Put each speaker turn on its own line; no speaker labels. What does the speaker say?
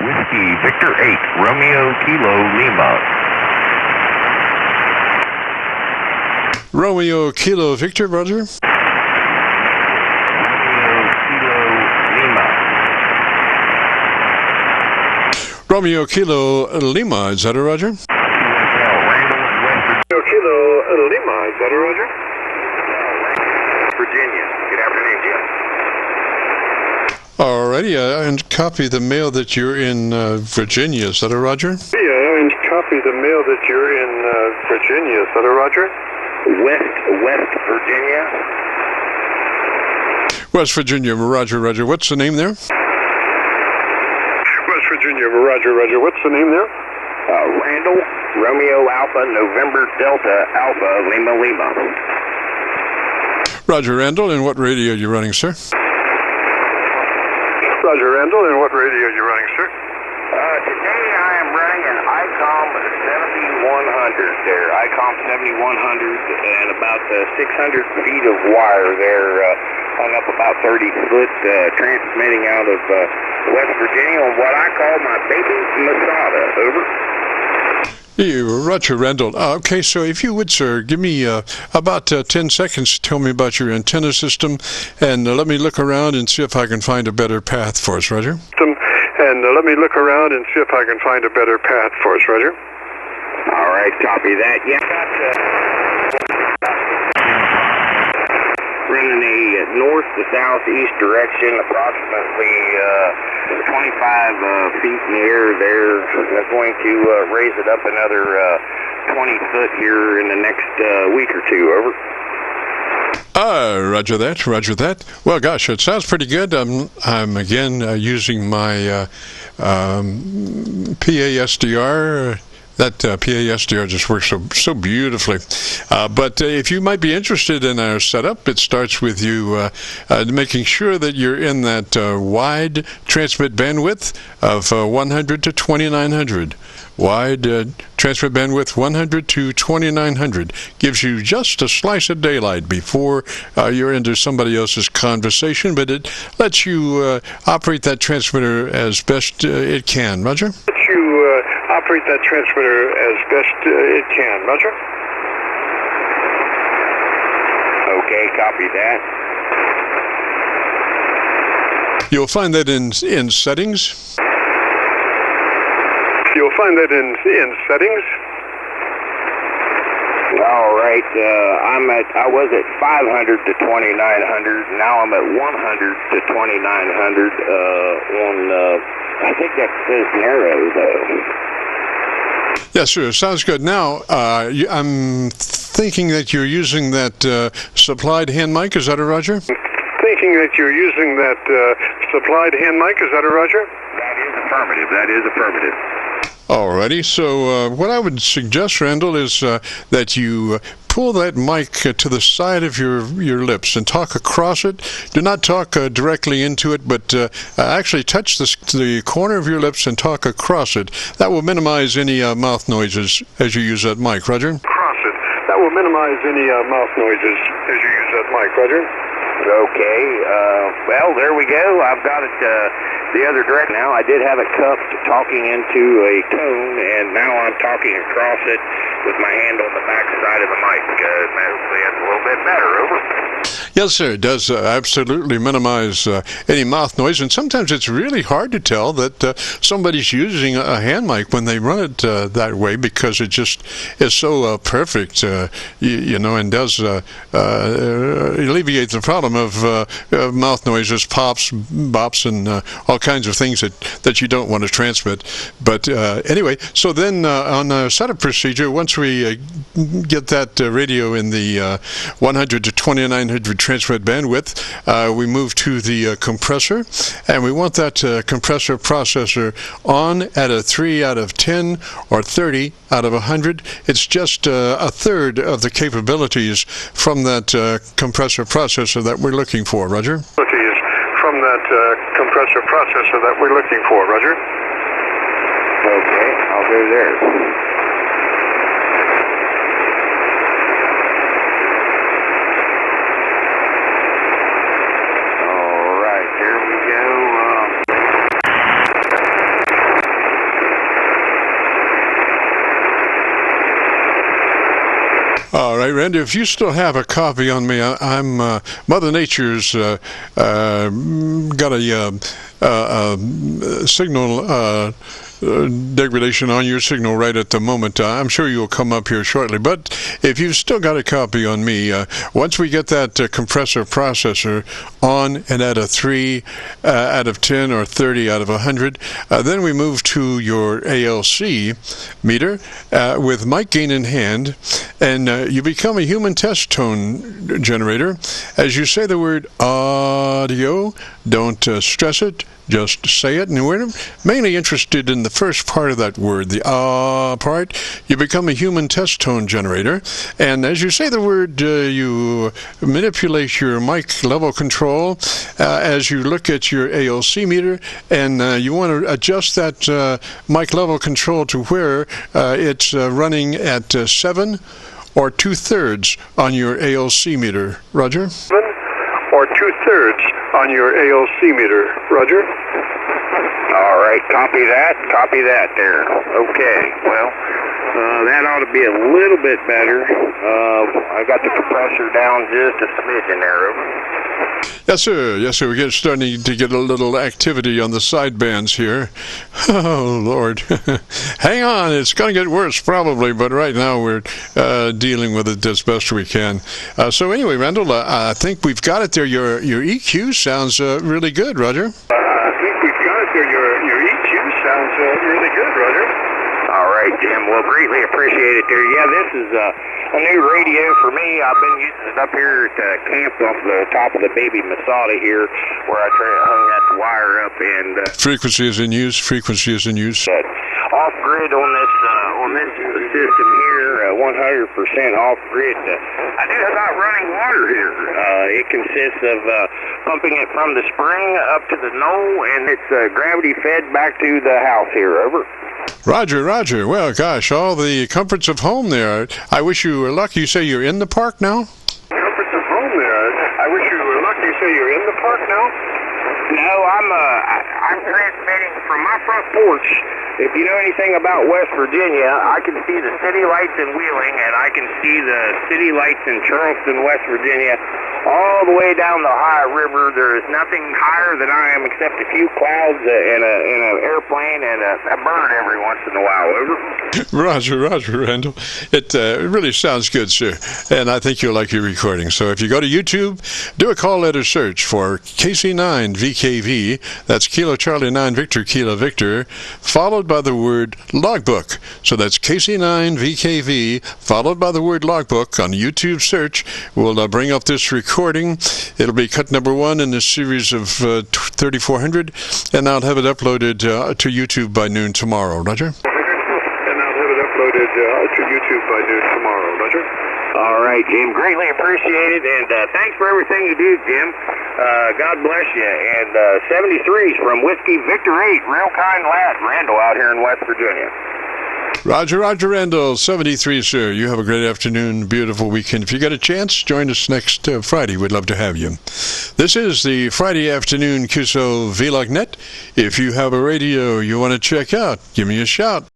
Whiskey Victor 8, Romeo Kilo Lima.
Romeo Kilo Victor, Roger. Romeo Kilo Lima, is that a Roger?
Romeo Kilo Lima, is that a Roger? Virginia. Good afternoon, Jim.
Alrighty, and copy the mail that you're in Virginia, is that a Roger?
Yeah, and copy the mail that you're in Virginia, is that a Roger?
West Virginia.
West Virginia, Roger, Roger. What's the name there?
Virginia, Roger, Roger. What's the name there?
Randall, Romeo Alpha, November Delta Alpha, Lima Lima.
Roger, Randall, and what radio are you running, sir?
Roger, Randall, and what radio are you running, sir?
Today I am running an ICOM 7100 there. ICOM 7100 and about 600 feet of wire there, hung up about 30 foot, transmitting out of West Virginia on what I call my baby Masada. Over.
Roger, Randall. Okay, so if you would, sir, give me about 10 seconds to tell me about your antenna system, and let me look around and see if I can find a better path for us, Roger.
And let me look around and see if I can find a better path for us, Roger.
All right, copy that. Yeah, running a north to southeast direction, approximately 25 feet in the air there. I'm going to raise it up another 20 foot here in the next week or two. Over.
Roger that, Roger that. Well, gosh, it sounds pretty good. I'm again using my PASDR. That PASDR just works so beautifully. But if you might be interested in our setup, it starts with you making sure that you're in that wide transmit bandwidth of 100 to 2900. Wide transmit bandwidth 100 to 2900 gives you just a slice of daylight before you're into somebody else's conversation, but it lets you operate that transmitter as best it can. Roger?
Let you operate that transmitter as best it can. Roger?
Okay, copy that.
You'll find that in settings.
You'll find that in settings.
All right, I was at 500 to 2900. Now I'm at 100 to 2900 on, I think that says narrow, though.
Yes, sir. Sounds good. Now, I'm thinking that you're using that supplied hand mic. Is that a Roger?
Thinking that you're using that supplied hand mic. Is that a Roger?
That is affirmative. That is affirmative.
Alrighty, so what I would suggest, Randall, is that you pull that mic to the side of your lips and talk across it. Do not talk directly into it, but actually touch the corner of your lips and talk across it. That will minimize any mouth noises as you use that mic, Roger.
Across it. That will minimize any mouth noises as you use that mic, Roger.
Okay, well, there we go. I've got it the other direction now. I did have it cupped talking into a tone, and now I'm talking across it with my hand on the back side of the mic. Hopefully that's a little bit better. Over.
Yes, sir. It does absolutely minimize any mouth noise, and sometimes it's really hard to tell that somebody's using a hand mic when they run it that way, because it just is so perfect, you know, and does alleviate the problem of mouth noises, pops, bops, and all kinds of things that you don't want to transmit. But anyway, so then on the setup procedure, once we get that radio in the 100 to 2900 transmit bandwidth, we move to the compressor, and we want that compressor processor on at a 3 out of 10 or 30 out of 100. It's just a third of the capabilities from that compressor processor that we're looking for, Roger.
From that compressor processor that we're looking for, Roger.
Okay, I'll go there.
All right, Randy, if you still have a copy on me, I'm Mother Nature's got a signal degradation on your signal right at the moment. I'm sure you'll come up here shortly, but if you've still got a copy on me, once we get that compressor processor on and at a 3 out of 10 or 30 out of 100, then we move to your ALC meter with mic gain in hand, and you become a human test tone generator. As you say the word audio, don't stress it, just say it, and we're mainly interested in the first part of that word, the part. You become a human test tone generator, and as you say the word, you manipulate your mic level control as you look at your ALC meter, and you want to adjust that mic level control to where it's running at 7 or 2/3 on your ALC meter. Roger?
7 or 2/3 on your ALC meter. Roger?
All right, copy that there. Okay, well, that ought to be a little bit better. I got the compressor down just a smidgen there, over.
Yes, sir. Yes, sir. We're starting to get a little activity on the sidebands here. Oh, Lord. Hang on. It's going to get worse, probably, but right now we're dealing with it as best we can. So anyway, Randall, I think we've got it there. Your EQ sounds really good, Roger.
I think we've got it there. Your EQ sounds really good, Roger.
All right, Jim. Well, greatly appreciate it there. Yeah, this is a new radio for me. I've been using it up here at camp off the top of the baby Masada here, where I hung that wire up and
frequency is in use. Frequency is in use.
Off grid on this system here, 100% off grid. I do have out running water here. It consists of pumping it from the spring up to the knoll, and it's gravity fed back to the house here. Over.
Roger, Roger. Well, gosh, all the comforts of home there. I wish you were lucky. You say you're in the park now?
Comforts of home there. I wish you were lucky. You say you're in the park now?
No, I'm transmitting from my front porch. If you know anything about West Virginia, I can see the city lights in Wheeling, and I can see the city lights in Charleston, West Virginia, all the way down the Ohio River. There is nothing higher than I am except a few clouds and an airplane and a bird every once in a while. Over.
Roger, Randall. It really sounds good, sir. And I think you'll like your recording. So if you go to YouTube, do a call letter search for KC9VKV. That's Kilo Charlie 9 Victor Kilo Victor, followed by the word logbook. So that's KC9VKV, followed by the word logbook on YouTube search. We'll bring up this recording. It'll be cut number 1 in a series of 3400, and I'll have it uploaded to YouTube by noon tomorrow. Roger?
And I'll have it uploaded to YouTube by noon tomorrow. Roger?
All right, Jim. Greatly appreciated, and thanks for everything you do, Jim. God bless you. And 73's from Whiskey Victor 8. Real kind lad, Randall, out here in West Virginia.
Roger, Randall. 73, sir. You have a great afternoon, beautiful weekend. If you get a chance, join us next Friday. We'd love to have you. This is the Friday afternoon Qso-Vlog net. If you have a radio you want to check out, give me a shout.